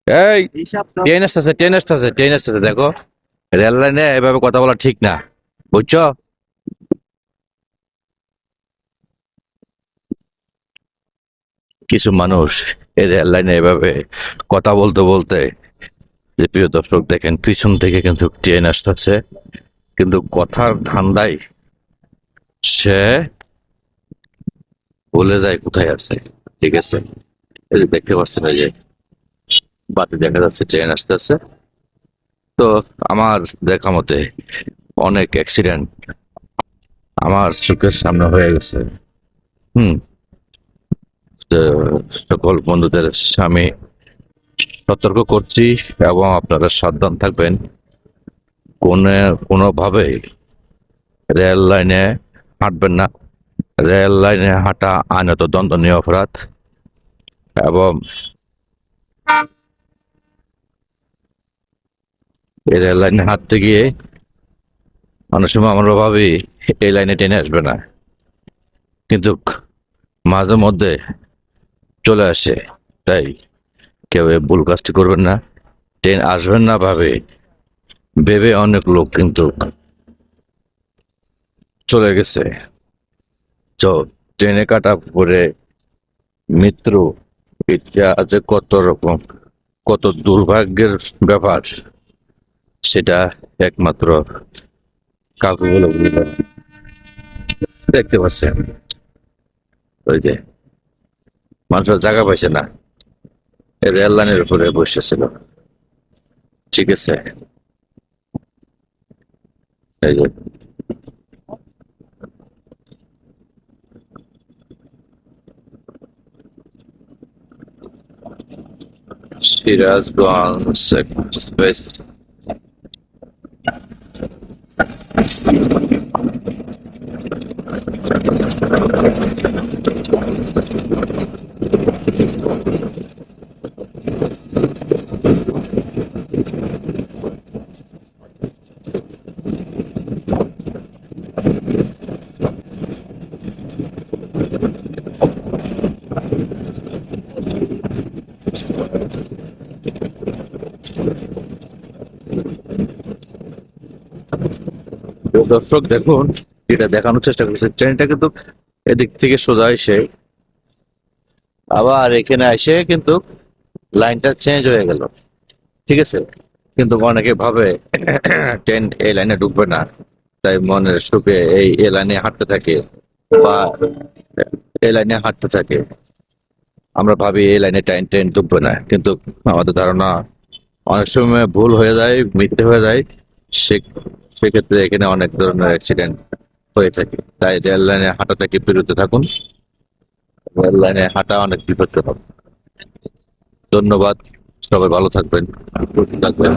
এই ট্রেন আসতেছে দেখো। রেল লাইনে এভাবে কথা বলা ঠিক না, বুঝছো? কিছু মানুষ এই রেল লাইনে এভাবে কথা বলতে বলতে, যে প্রিয় দর্শক দেখেন পিছন থেকে কিন্তু ট্রেন আসতেছে, কিন্তু কথার ধান্দায় সে বলে যায় কোথায় আছে। ঠিক আছে, এই যে দেখতে পাচ্ছেন, এই যে বাতি দেখা যাচ্ছে ট্রেন আসতেছে। তো আমার দেখা মতে অনেক অ্যাক্সিডেন্ট আমার চোখের সামনে হয়ে গেছে। হুম। তো সকল বন্ধুদের আমি সতর্ক করছি, এবং আপনারা সাবধান থাকবেন। কোনো কোনোভাবেই রেল লাইনে হাঁটবেন না। রেল লাইনে হাঁটা আইনত দণ্ডনীয় অপরাধ। এবং এই রেল লাইনে হাঁটতে গিয়ে অনেক সময় আমরা ভাবি এই লাইনে টেনে আসবে না, কিন্তু মাঝে মধ্যে চলে আসে। তাই কেউ এই ভুল কাজটি করবেন না। ট্রেন আসবেন না ভেবে অনেক লোক কিন্তু চলে গেছে। তো ট্রেনে কাটা পড়ে মৃত্যু, এটা যে কত রকম, কত দুর্ভাগ্যের ব্যাপার, সেটা একমাত্র কাউকে বলে বুঝবে না। দেখতে পাচ্ছেন, ওই যে মানুষের জায়গা পাইছে না, রেল লাইনের উপরে বসেছিল। ঠিক আছে, এই যে সিরাজগঞ্জ এক্সপ্রেস। দর্শক দেখুন, যেটা দেখানোর চেষ্টা করছে, ট্রেনটা কিন্তু এদিক থেকে সোজা এসে আবার এখানে এসে কিন্তু লাইনটা চেঞ্জ হয়ে গেল। ঠিক আছে, কিন্তু অনেকে ভাবে ট্রেন এই লাইনে ঢুকবে না, তাই মনের সুখে এই লাইনে হাঁটতে থাকে, বা এই লাইনে হাঁটতে থাকে। আমরা ভাবি এই লাইনে ট্রেন ট্রেন ঢুকবে না, কিন্তু আমাদের ধারণা অনেক সময় ভুল হয়ে যায়, মিথ্যে হয়ে যায়। সে সেক্ষেত্রে এখানে অনেক ধরনের অ্যাক্সিডেন্ট হয়ে থাকে। তাই রেল লাইনে হাঁটা থেকে বিরত থাকুন। রেল লাইনে হাঁটা অনেক বিপজ্জনক। ধন্যবাদ, সবাই ভালো থাকবেন, সুস্থ থাকবেন।